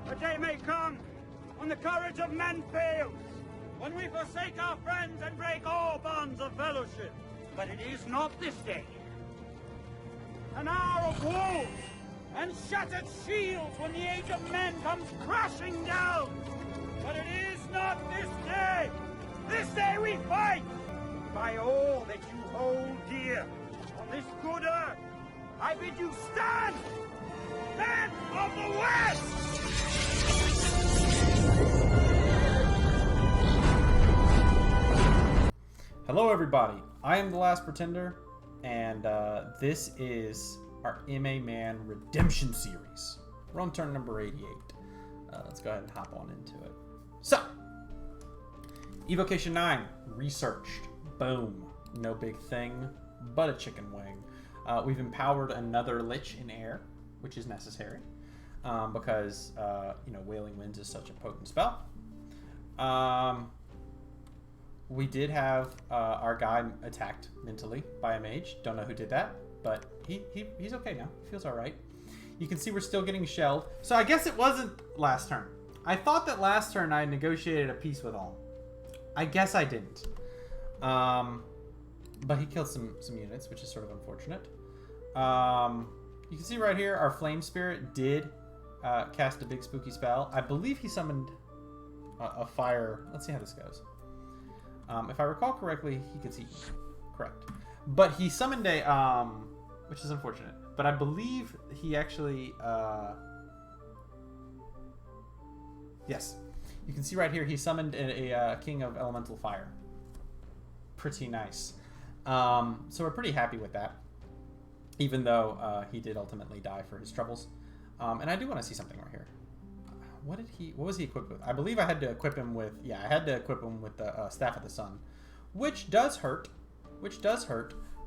A day may come when the courage of men fails, when we forsake our friends and break all bonds of fellowship. But it is not this day. An hour of woes and shattered shields when the age of men comes crashing down. But it is not this day. This day we fight. By all that you hold dear on this good earth, I bid you stand! Men of the West! Hello everybody, I am The Last Pretender, and this is our MA Man Redemption series. We're on turn number 88. Let's go ahead and hop on into it. So, Evocation 9, researched. Boom. No big thing, but a chicken wing. We've empowered another Lich in air, which is necessary, because, Wailing Winds is such a potent spell. We did have our guy attacked mentally by a mage. Don't know who did that, but he's okay now. He feels all right. You can see we're still getting shelled. So I guess it wasn't last turn. I thought that last turn I negotiated a peace with all. I guess I didn't. But he killed some units, which is sort of unfortunate. You can see right here our Flame Spirit did cast a big spooky spell. I believe he summoned a fire. Let's see how this goes. If I recall correctly, he gets eaten. Correct. But he summoned a, which is unfortunate. But I believe he actually, yes. You can see right here, he summoned a King of Elemental Fire. Pretty nice. So we're pretty happy with that. Even though he did ultimately die for his troubles. And I do want to see something right here. What was he equipped with? I believe I had to equip him with, I had to equip him with the Staff of the Sun, which does hurt,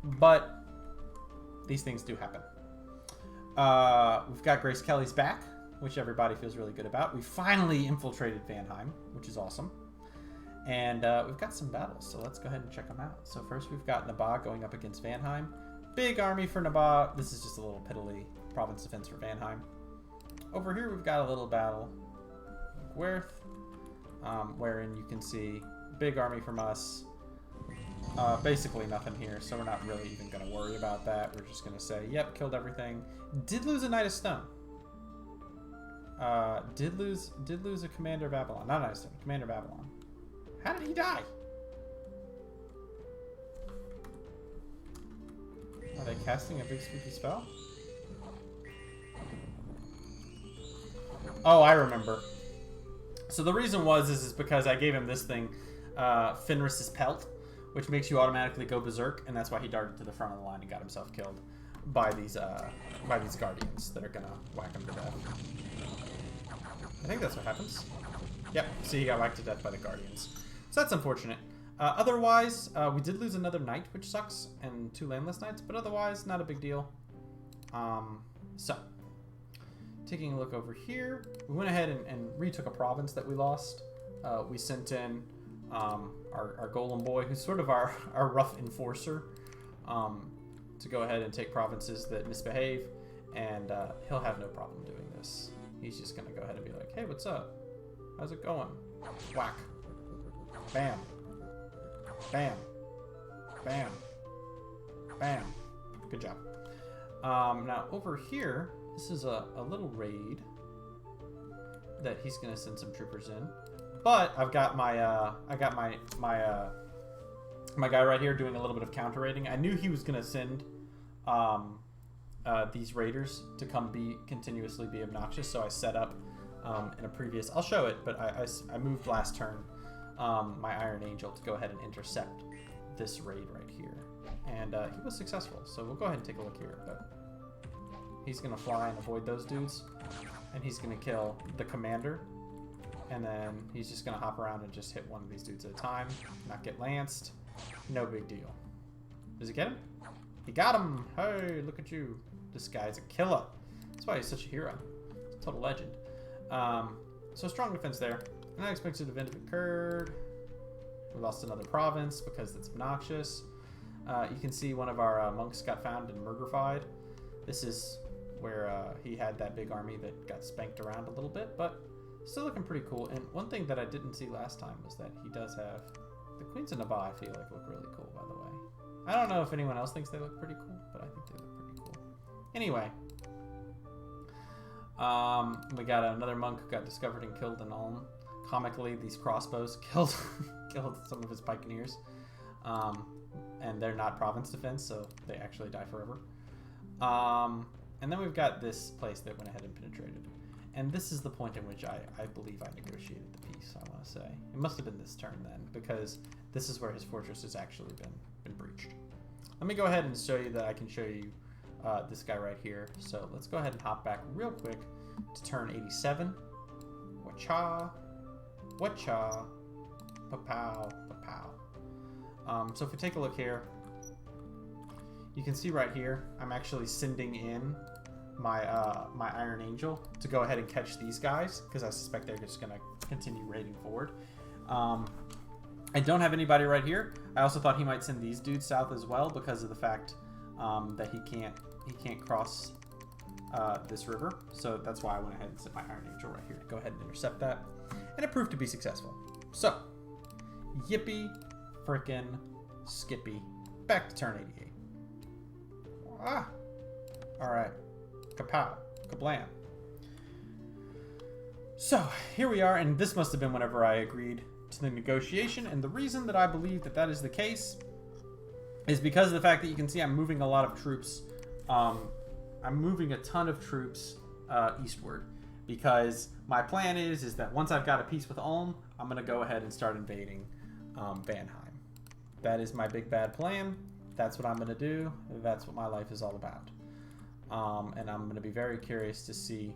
but these things do happen. We've got Grace Kelly's back, which everybody feels really good about. We finally infiltrated Vanheim, which is awesome. And we've got some battles, so let's go ahead and check them out. So first we've got Nabah going up against Vanheim. Big army for Nabah. This is just a little piddly province defense for Vanheim. Over here we've got a little battle. Worth, wherein you can see big army from us, basically nothing here, so we're not really even going to worry about that. We're just going to say, yep, killed everything. Did lose a Knight of Stone. Did lose a Commander of Avalon. Not Knight of Stone, Commander of Avalon. How did he die? Are they casting a big spooky spell? Oh, I remember. So the reason is because I gave him this thing, Fenris's Pelt, which makes you automatically go berserk, and that's why he darted to the front of the line and got himself killed by these guardians that are gonna whack him to death. I think that's what happens. Yep. See, he got whacked to death by the guardians. So that's unfortunate. Otherwise, we did lose another knight, which sucks, and 2 landless knights, but otherwise, not a big deal. So. Taking a look over here, we went ahead and retook a province that we lost. We sent in our golem boy, who's sort of our rough enforcer, to go ahead and take provinces that misbehave, and he'll have no problem doing this. He's just going to go ahead and be like, hey, what's up? How's it going? Whack. Bam. Bam. Bam. Bam. Good job. Now, over here, this is a little raid that he's gonna send some troopers in, but I've got my my guy right here doing a little bit of counter raiding. I knew he was gonna send these raiders to come continuously be obnoxious, so I set up in a previous. I'll show it, but I moved last turn my Iron Angel to go ahead and intercept this raid right here, and he was successful. So we'll go ahead and take a look here, but. He's going to fly and avoid those dudes. And he's going to kill the commander. And then he's just going to hop around and just hit one of these dudes at a time. Not get lanced. No big deal. Does he get him? He got him! Hey, look at you. This guy's a killer. That's why he's such a hero. He's a total legend. So strong defense there. An unexpected event occurred. We lost another province because it's obnoxious. You can see one of our monks got found and murderfied. This is where he had that big army that got spanked around a little bit, but still looking pretty cool. And one thing that I didn't see last time was that he does have the Queens of Navarre. I feel like look really cool, by the way. I don't know if anyone else thinks they look pretty cool, but I think they look pretty cool. Anyway, we got another monk who got discovered and killed in Ulm. Comically, these crossbows killed some of his pikeneers, and they're not province defense, so they actually die forever. And then we've got this place that went ahead and penetrated. And this is the point in which I believe I negotiated the peace, I want to say. It must have been this turn then, because this is where his fortress has actually been breached. Let me go ahead and show you that I can show you this guy right here. So let's go ahead and hop back real quick to turn 87. Wacha, wacha, pa-pow, pa-pow. So if we take a look here, you can see right here, I'm actually sending in my my Iron Angel to go ahead and catch these guys, because I suspect they're just going to continue raiding forward. I don't have anybody right here. I also thought he might send these dudes south as well, because of the fact that he can't cross this river. So that's why I went ahead and sent my Iron Angel right here to go ahead and intercept that, and it proved to be successful. So yippee frickin' skippy, back to turn 88. Ah, all right. Kapow, kablam. So here we are, and this must have been whenever I agreed to the negotiation, and the reason that I believe that that is the case is because of the fact that you can see I'm moving a lot of troops. I'm moving a ton of troops eastward, because my plan is that once I've got a peace with Ulm, I'm going to go ahead and start invading Vanheim. That is my big bad plan. That's what I'm going to do. That's what my life is all about. And I'm going to be very curious to see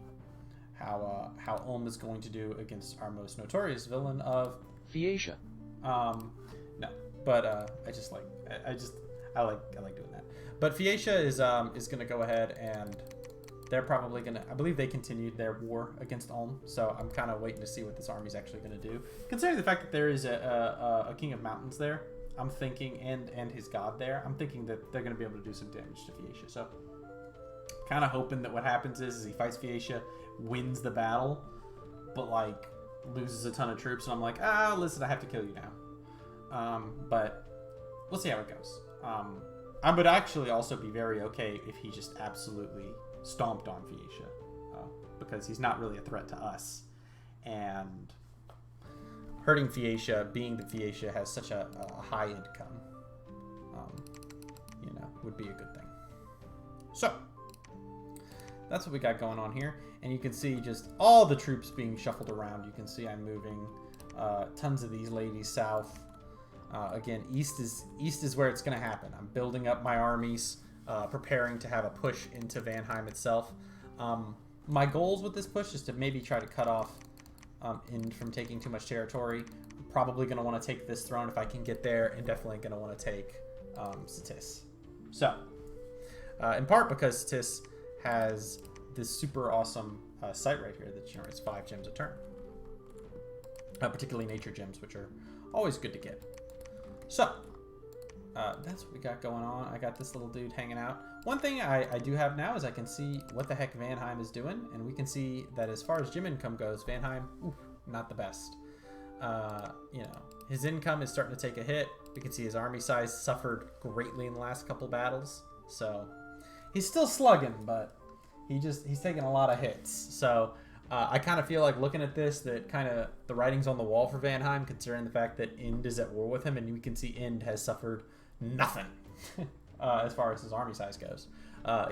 how Ulm is going to do against our most notorious villain of Phaeacia. No, but I like doing that. But Phaeacia is going to go ahead, and they're probably going to, I believe they continued their war against Ulm, so I'm kind of waiting to see what this army's actually going to do. Considering the fact that there is a King of Mountains there, I'm thinking, and his god there, I'm thinking that they're going to be able to do some damage to Phaeacia. So kind of hoping that what happens is he fights Phaeacia, wins the battle, but like loses a ton of troops, and I'm like, listen, I have to kill you now. But we'll see how it goes. I would actually also be very okay if he just absolutely stomped on Phaeacia, because he's not really a threat to us, and hurting Phaeacia, being that Phaeacia has such a high income, would be a good thing. So that's what we got going on here, and you can see just all the troops being shuffled around. You can see I'm moving tons of these ladies south. Again, east is where it's going to happen. I'm building up my armies, preparing to have a push into Vanheim itself. My goals with this push is to maybe try to cut off Ind from taking too much territory. I'm probably going to want to take this throne if I can get there, and definitely going to want to take Satis. So, in part because Satis has this super awesome site right here that generates 5 gems a turn. Particularly nature gems, which are always good to get. So, that's what we got going on. I got this little dude hanging out. One thing I do have now is I can see what the heck Vanheim is doing, and we can see that as far as gem income goes, Vanheim, not the best. His income is starting to take a hit. We can see his army size suffered greatly in the last couple battles. So, he's still slugging, but he's taking a lot of hits. So, I kind of feel like looking at this that kind of the writing's on the wall for Vanheim, considering the fact that Ind is at war with him, and we can see Ind has suffered nothing as far as his army size goes.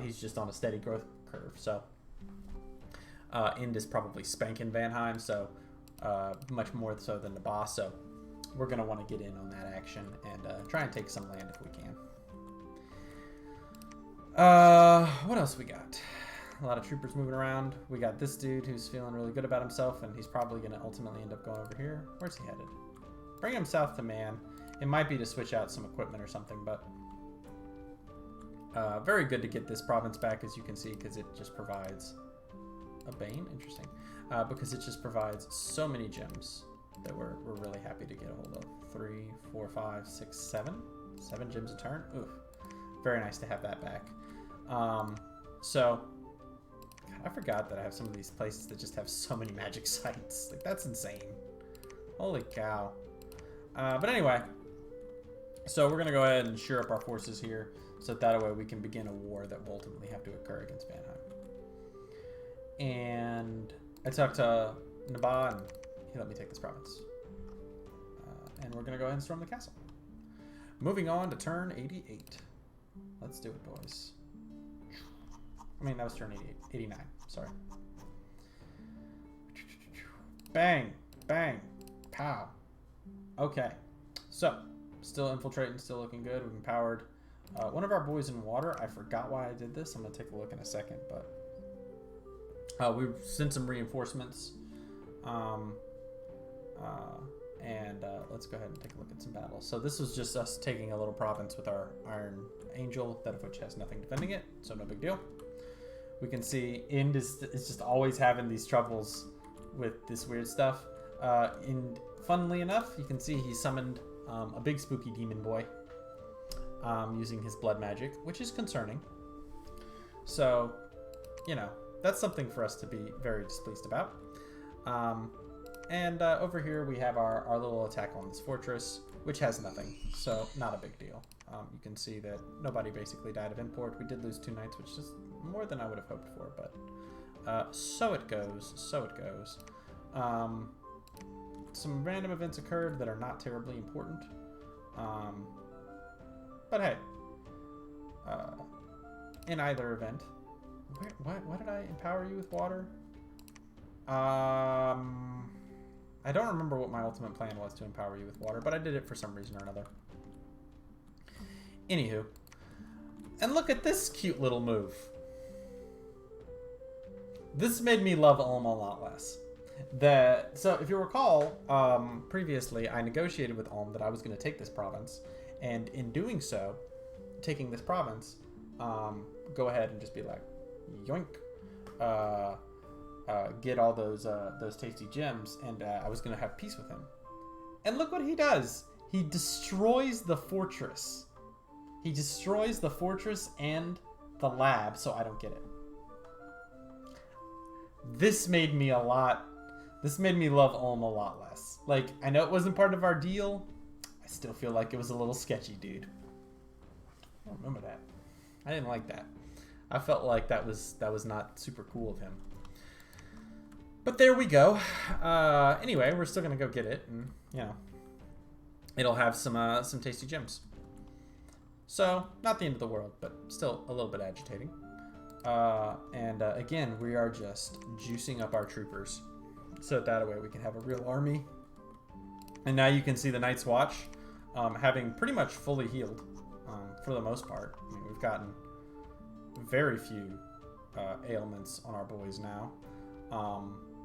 He's just on a steady growth curve. So Ind is probably spanking Vanheim, so much more so than the boss. So we're going to want to get in on that action and try and take some land if we can. What else we got? A lot of troopers moving around. We got this dude who's feeling really good about himself, and he's probably going to ultimately end up going over here. Where's he headed? Bring him south to Man. It might be to switch out some equipment or something, but very good to get this province back, as you can see, because it just provides a bane. Interesting. Because it just provides so many gems that we're really happy to get a hold of. 3, 4, 5, 6, 7. 7 gems a turn. Oof. Very nice to have that back. So I forgot that I have some of these places that just have so many magic sites. Like, that's insane. Holy cow. But anyway, so we're going to go ahead and shore up our forces here so that way we can begin a war that will ultimately have to occur against Vanheim. And I talked to Nabah, and he let me take this province. And we're going to go ahead and storm the castle. Moving on to turn 88. Let's do it, boys. I mean, that was turn 88. 89. Sorry. Bang. Bang. Pow. Okay. So, still infiltrating, still looking good. We've empowered one of our boys in water. I forgot why I did this. I'm going to take a look in a second, but we've sent some reinforcements. And let's go ahead and take a look at some battles. So this was just us taking a little province with our Iron Angel, that of which has nothing defending it, so no big deal. We can see Ind is just always having these troubles with this weird stuff. And funnily enough, you can see he summoned a big spooky demon boy using his blood magic, which is concerning. So, you know, that's something for us to be very displeased about. And over here we have our little attack on this fortress, which has nothing, so not a big deal. You can see that nobody basically died of import. We did lose 2 knights, which is more than I would have hoped for, but so it goes, so it goes. Some random events occurred that are not terribly important. But hey, in either event, what did I empower you with water? I don't remember what my ultimate plan was to empower you with water, but I did it for some reason or another. Anywho. And look at this cute little move. This made me love Ulm a lot less. So if you recall, previously I negotiated with Ulm that I was going to take this province, and in doing so, taking this province, go ahead and just be like, yoink. Get all those tasty gems, and I was gonna have peace with him. And look what he does. He destroys the fortress. He destroys the fortress and the lab, so I don't get it. This made me love Ulm a lot less. Like, I know it wasn't part of our deal. I still feel like it was a little sketchy, dude. I don't remember that. I didn't like that. I felt like that was not super cool of him. But there we go. Anyway, we're still gonna go get it, and you know, it'll have some tasty gems. So not the end of the world, but still a little bit agitating. Again, we are just juicing up our troopers, so that way we can have a real army. And now you can see the Night's Watch having pretty much fully healed for the most part. I mean, we've gotten very few ailments on our boys now.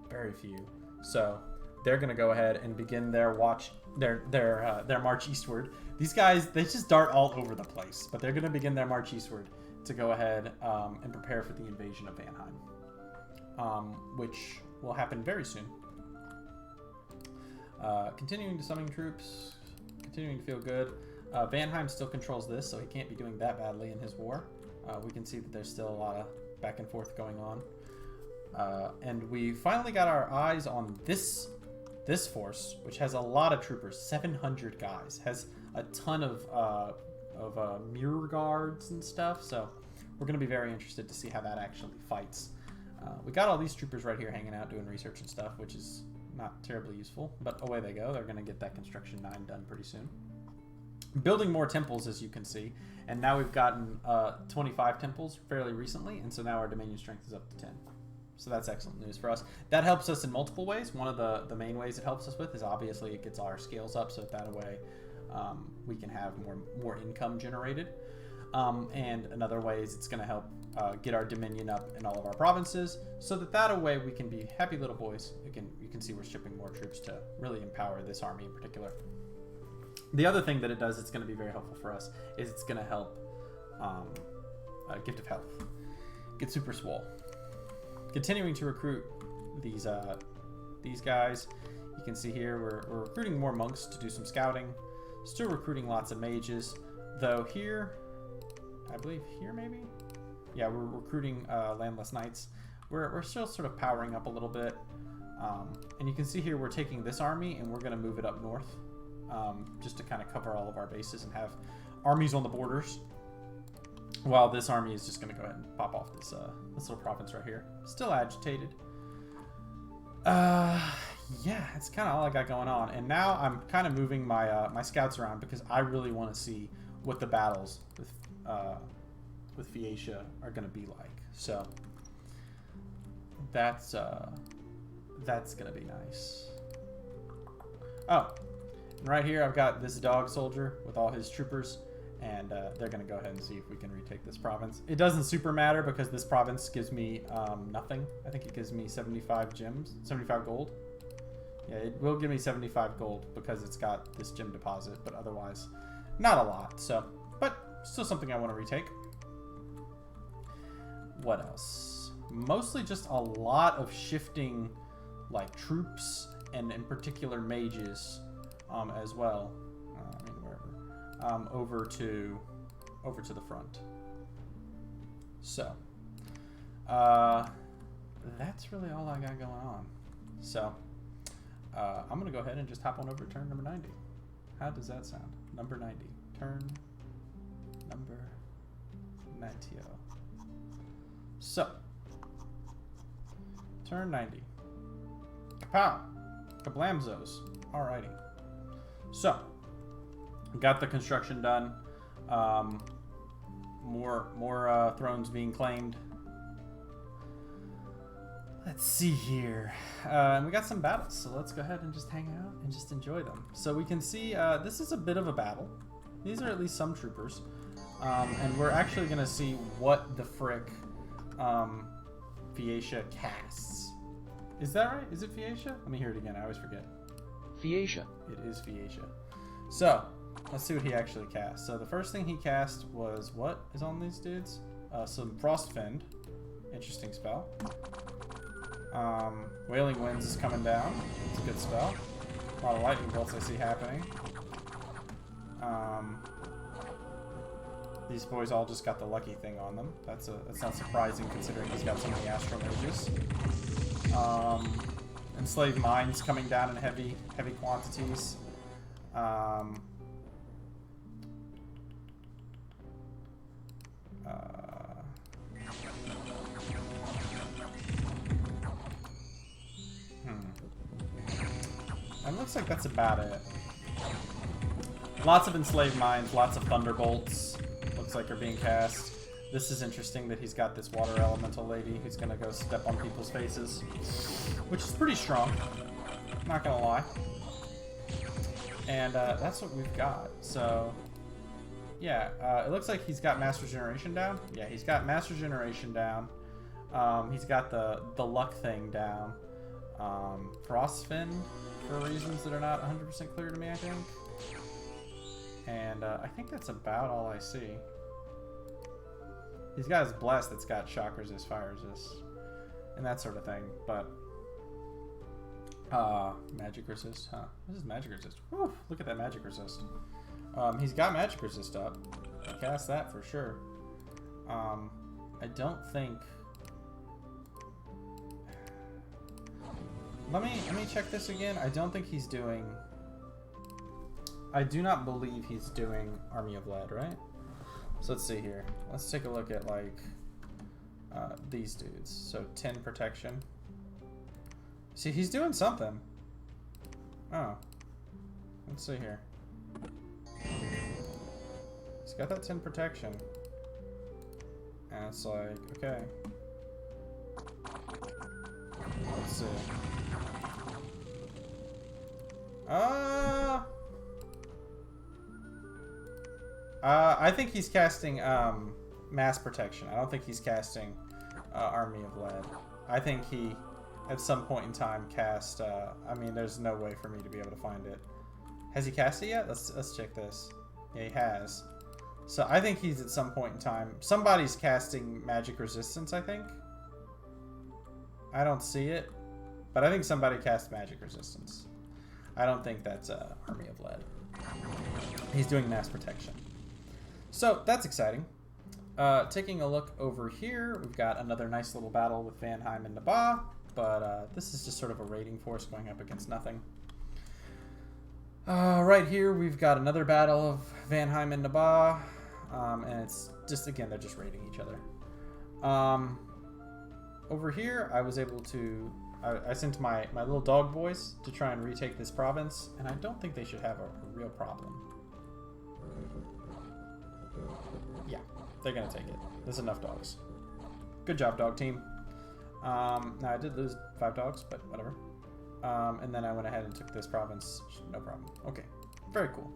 Very few. So they're gonna go ahead and begin their march eastward. These guys, they just dart all over the place, but they're gonna begin their march eastward to go ahead and prepare for the invasion of Vanheim, which will happen very soon. Continuing to summon troops, continuing to feel good. Vanheim still controls this, so he can't be doing that badly in his war. We can see that there's still a lot of back and forth going on. And we finally got our eyes on this force, which has a lot of troopers, 700 guys, has a ton of mirror guards and stuff. So we're going to be very interested to see how that actually fights. We got all these troopers right here hanging out doing research and stuff, which is not terribly useful, but away they go. They're going to get that construction 9 done pretty soon. Building more temples, as you can see, and now we've gotten 25 temples fairly recently, and so now our Dominion strength is up to 10. So that's excellent news for us. That helps us in multiple ways. One of the main ways it helps us with is obviously it gets our scales up, so that way we can have more income generated. And another way is it's going to help get our Dominion up in all of our provinces, so that way we can be happy little boys. You can see we're shipping more troops to really empower this army in particular. The other thing that it does, it's going to be very helpful for us, is it's going to help Gift of Health get super swole. Continuing to recruit these guys. You can see here we're recruiting more monks to do some scouting. Still recruiting lots of mages, though here, I believe here maybe? Yeah, we're recruiting landless knights. we're still sort of powering up a little bit. And you can see here we're taking this army and we're going to move it up north, just to kind of cover all of our bases and have armies on the borders, while this army is just going to go ahead and pop off this little province right here. Still agitated. Yeah, it's kind of all I got going on. And now I'm kind of moving my my scouts around because I really want to see what the battles with Phaeacia are going to be like. So that's going to be nice. Oh, and right here I've got this dog soldier with all his troopers, and they're going to go ahead and see if we can retake this province. It doesn't super matter because this province gives me nothing. I think it gives me 75 gems, 75 gold. Yeah, it will give me 75 gold because it's got this gem deposit, but otherwise not a lot. So, but still something I want to retake. What else? Mostly just a lot of shifting like troops and in particular mages as well. I mean wherever. Over to the front. So that's really all I got going on. So I'm gonna go ahead and just hop on over to turn number 90. How does that sound? Number 90. Turn number 90. So turn 90. Kapow! Kablamzos. Alrighty. So got the construction done. More thrones being claimed. Let's see here. And we got some battles, so let's go ahead and just hang out and just enjoy them. So we can see this is a bit of a battle. These are at least some troopers. And we're actually going to see what the frick Phaeacia casts. Is that right? Is it Phaeacia? Let me hear it again. I always forget. Phaeacia. It is Phaeacia. So let's see what he actually cast. So the first thing he cast was, what is on these dudes? Some Frostfend. Interesting spell. Wailing Winds is coming down. It's a good spell. A lot of lightning bolts I see happening. These boys all just got the lucky thing on them. That's not surprising considering he's got so many Astral Mages. Enslaved Minds coming down in heavy quantities. And looks like that's about it. Lots of Enslaved Minds, lots of Thunderbolts. Looks like are being cast. This is interesting that he's got this water elemental lady who's gonna go step on people's faces, which is pretty strong. Not gonna lie. And that's what we've got. So yeah, it looks like he's got Master Generation down. Yeah, he's got Master Generation down. He's got the luck thing down. Frostfin for reasons that are not 100% clear to me, I think. And I think that's about all I see. He's got his Bless that's got Shock Resist, Fire Resist, and that sort of thing. But Magic Resist, huh? This is Magic Resist. Whew, look at that Magic Resist. He's got Magic Resist up. I cast that for sure. I don't think. Let me check this again. I don't think he's doing. I do not believe he's doing Army of Lead, right? So let's see here. Let's take a look at like these dudes. So 10 protection. See, he's doing something. Oh. Let's see here. He's got that 10 protection. And it's like, okay. Let's see. I think he's casting Mass Protection. I don't think he's casting Army of Lead. I think he, at some point in time, cast. I mean, there's no way for me to be able to find it. Has he cast it yet? Let's check this. Yeah, he has. So I think he's at some point in time. Somebody's casting Magic Resistance, I think. I don't see it, but I think somebody cast Magic Resistance. I don't think that's Army of Lead. He's doing Mass Protection. So that's exciting. Taking a look over here, we've got another nice little battle with Vanheim and Nabah, but this is just sort of a raiding force going up against nothing. Right here, we've got another battle of Vanheim and Nabah, and it's just, again, they're just raiding each other. Over here, I was able to... I sent my little dog boys to try and retake this province, and I don't think they should have a real problem. Yeah, they're going to take it. There's enough dogs. Good job, dog team. Now, I did lose 5 dogs, but whatever. And then I went ahead and took this province. No problem. Okay, very cool.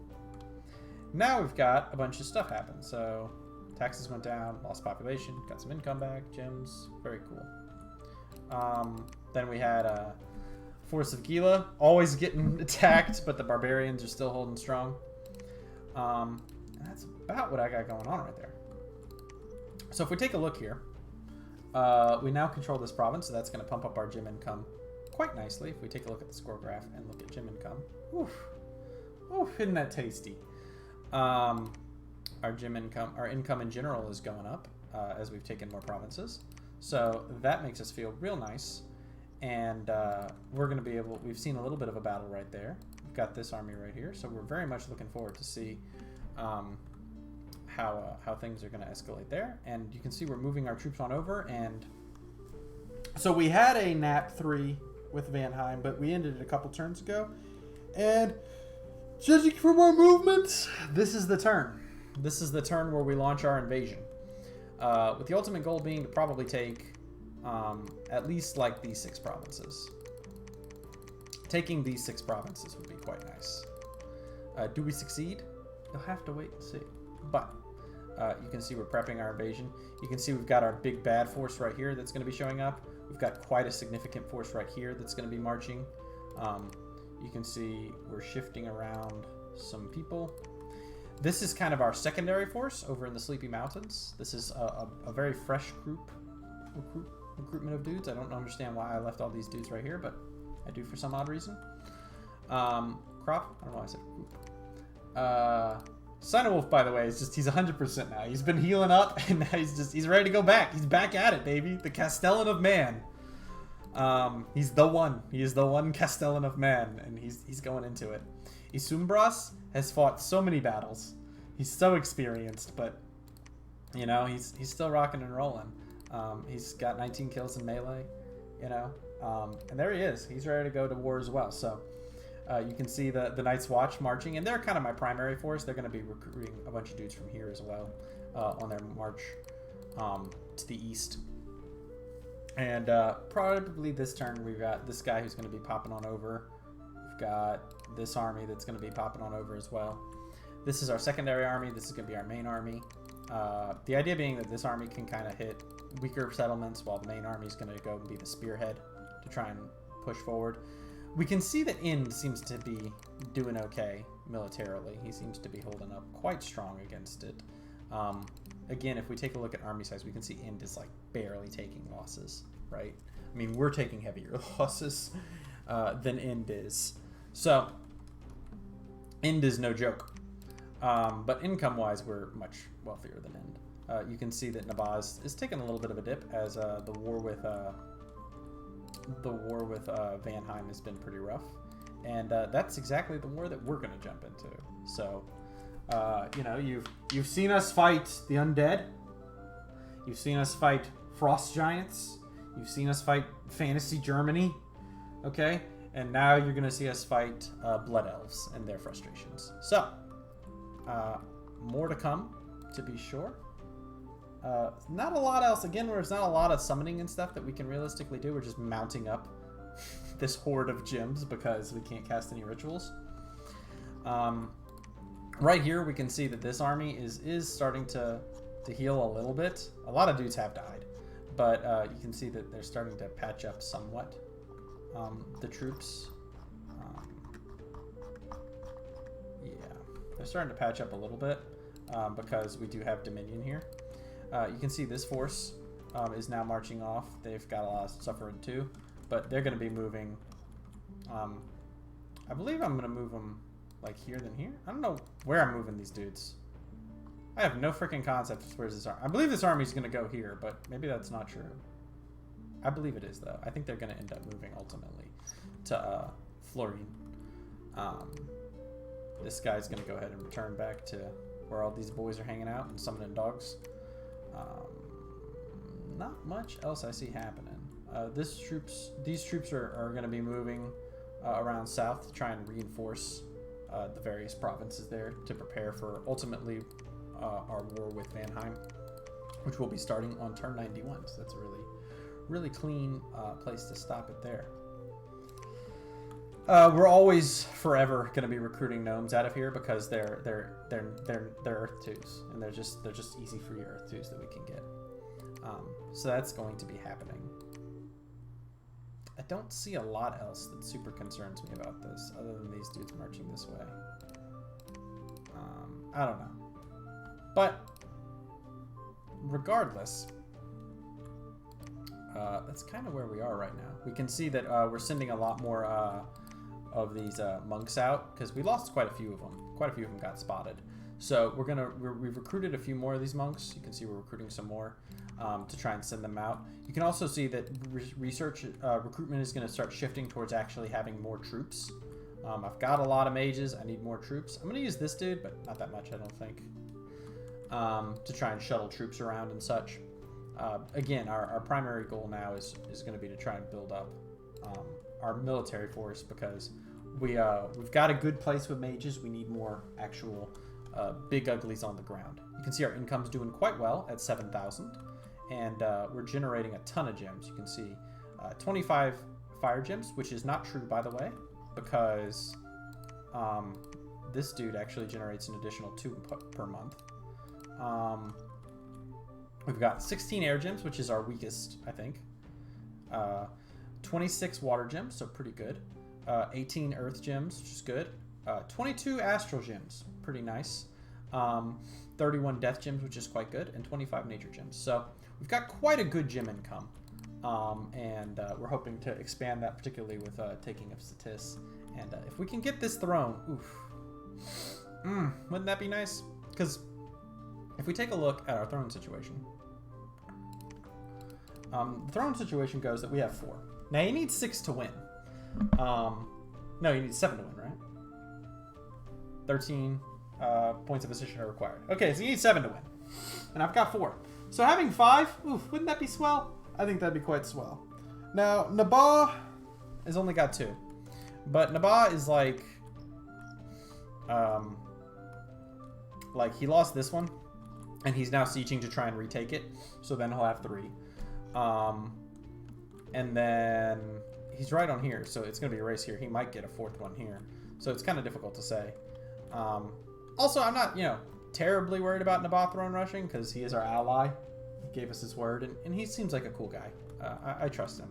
Now we've got a bunch of stuff happen. So, taxes went down, lost population, got some income back, gems. Very cool. Then we had a Force of Gila, always getting attacked, but the barbarians are still holding strong. And that's about what I got going on right there. So if we take a look here, we now control this province, so that's going to pump up our gem income quite nicely. If we take a look at the score graph and look at gem income, oof, oof, isn't that tasty? Our income in general is going up as we've taken more provinces. So that makes us feel real nice. And we're going to be able... We've seen a little bit of a battle right there. We've got this army right here. So we're very much looking forward to see how things are going to escalate there. And you can see we're moving our troops on over. And so we had a nap 3 with Vanheim, but we ended it a couple turns ago. And judging from our movements, this is the turn. This is the turn where we launch our invasion. With the ultimate goal being to probably take at least like these 6 provinces. Taking these 6 provinces would be quite nice. Do we succeed? You'll have to wait and see. But you can see we're prepping our invasion. You can see we've got our big bad force right here that's going to be showing up. We've got quite a significant force right here that's going to be marching. You can see we're shifting around some people. This is kind of our secondary force over in the Sleepy Mountains. This is a very fresh recruitment of dudes. I don't understand why I left all these dudes right here, but I do for some odd reason. Crop? I don't know why I said group. Sinewolf, by the way, he's 100% now. He's been healing up, and now he's ready to go back. He's back at it, baby. The Castellan of Man. He's the one. He is the one Castellan of Man, and he's going into it. Isumbras has fought so many battles. He's so experienced, but you know, he's still rocking and rolling. He's got 19 kills in melee, you know, and there he is. He's ready to go to war as well. So you can see the Night's Watch marching, and they're kind of my primary force. They're going to be recruiting a bunch of dudes from here as well on their march to the east. And probably this turn we've got this guy who's going to be popping on over. We've got this army that's going to be popping on over as well. This is our secondary army. This is going to be our main army. The idea being that this army can kind of hit weaker settlements while the main army is going to go and be the spearhead to try and push forward. We can see that Ind seems to be doing okay militarily. He seems to be holding up quite strong against it. Again, if we take a look at army size, we can see Ind is like barely taking losses, right? I mean, we're taking heavier losses than Ind is. So, Ind is no joke. But income-wise, we're much wealthier than Ind. You can see that Nabah is taking a little bit of a dip as the war with Vanheim has been pretty rough, and that's exactly the war that we're going to jump into. So, you know, you've seen us fight the undead. You've seen us fight frost giants. You've seen us fight fantasy Germany. Okay, and now you're going to see us fight blood elves and their frustrations. So. More to come, to be sure. Not a lot else. Again, there's not a lot of summoning and stuff that we can realistically do. We're just mounting up this horde of gems because we can't cast any rituals. Right here, we can see that this army is starting to heal a little bit. A lot of dudes have died, but you can see that they're starting to patch up somewhat. The troops. They're starting to patch up a little bit because we do have Dominion here. You can see this force is now marching off. They've got a lot of suffering too, but they're going to be moving. I believe I'm going to move them like here than here. I don't know where I'm moving these dudes. I have no freaking concept of where's this army. I believe this army's going to go here, but maybe that's not true. I believe it is, though. I think they're going to end up moving ultimately to Florine. This guy's going to go ahead and return back to where all these boys are hanging out and summoning dogs. Not much else I see happening. These troops are going to be moving around south to try and reinforce the various provinces there to prepare for ultimately our war with Vanheim, which will be starting on turn 91. So that's a really clean place to stop it there. We're always forever going to be recruiting gnomes out of here because they're Earth 2s, and they're just easy free Earth 2s that we can get. So that's going to be happening. I don't see a lot else that super concerns me about this, other than these dudes marching this way. I don't know. But regardless, that's kind of where we are right now. We can see that we're sending a lot more of these monks out because we lost quite a few of them. Quite a few of them got spotted. So we've recruited a few more of these monks. You can see we're recruiting some more to try and send them out. You can also see that recruitment is going to start shifting towards actually having more troops. I've got a lot of mages. I need more troops. I'm going to use this dude, but not that much, I don't think, to try and shuttle troops around and such. Again, our primary goal now is going to be to try and build up our military force because we've got a good place with mages. We need more actual big uglies on the ground. You can see our income's doing quite well at 7,000, and we're generating a ton of gems. You can see 25 fire gems, which is not true, by the way, because this dude actually generates an additional 2 per month. We've got 16 air gems, which is our weakest, I think. 26 water gems, so pretty good. 18 earth gems, which is good. 22 astral gems, pretty nice. 31 death gems, which is quite good, and 25 nature gems. So we've got quite a good gem income, and we're hoping to expand that, particularly with taking of Satis. And if we can get this throne, oof, wouldn't that be nice? Because if we take a look at our throne situation, the throne situation goes that we have 4. Now you need 6 to win. No, you need 7 to win, right? 13 points of position are required. Okay, so you need 7 to win. And I've got 4. So having 5, oof, wouldn't that be swell? I think that'd be quite swell. Now, Nabah has only got 2. But Nabah is like he lost this one, and he's now sieging to try and retake it. So then he'll have 3. And then he's right on here, so it's going to be a race here. He might get a 4th one here. So it's kind of difficult to say. Also, I'm not, terribly worried about Nabah throne rushing because he is our ally. He gave us his word, and he seems like a cool guy. I trust him.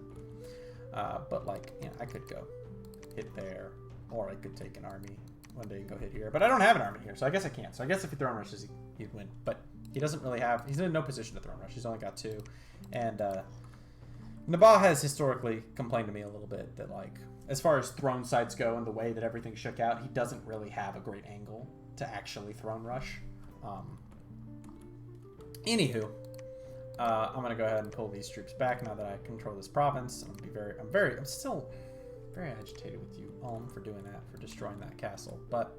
But, I could go hit there, or I could take an army one day and go hit here. But I don't have an army here, so I guess I can't. So I guess if he throne rushes, he'd win. But he doesn't really have... He's in no position to throne rush. He's only got 2. And Nabah has historically complained to me a little bit that, as far as throne sites go and the way that everything shook out, he doesn't really have a great angle to actually throne rush. Anywho, I'm going to go ahead and pull these troops back now that I control this province. I'm still very agitated with you, Ulm, for doing that, for destroying that castle. But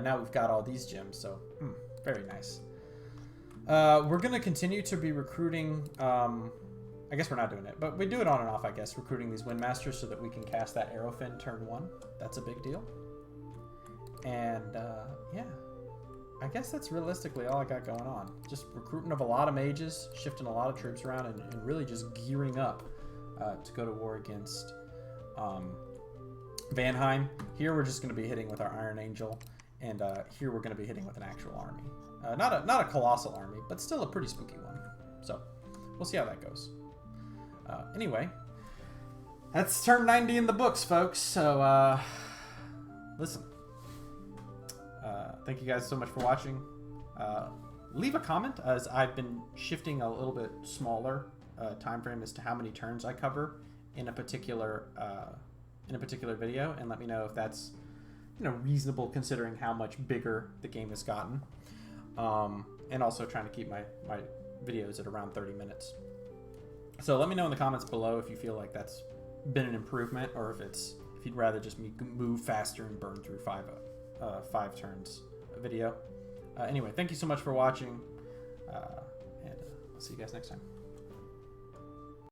now we've got all these gems, so very nice. We're going to continue to be recruiting... I guess we're not doing it, but we do it on and off, I guess, recruiting these Windmasters so that we can cast that Arrowfin turn 1. That's a big deal. And, yeah. I guess that's realistically all I got going on. Just recruiting of a lot of mages, shifting a lot of troops around, and really just gearing up to go to war against Vanheim. Here we're just going to be hitting with our Iron Angel, and here we're going to be hitting with an actual army. Not a colossal army, but still a pretty spooky one. So, we'll see how that goes. Anyway, that's turn 90 in the books, folks. So, listen. Thank you guys so much for watching. Leave a comment, as I've been shifting a little bit smaller time frame as to how many turns I cover in a particular video, and let me know if that's reasonable considering how much bigger the game has gotten. and also trying to keep my videos at around 30 minutes. So let me know in the comments below if you feel like that's been an improvement, or if you'd rather just me move faster and burn through five turns a video. Anyway, thank you so much for watching, and I'll see you guys next time.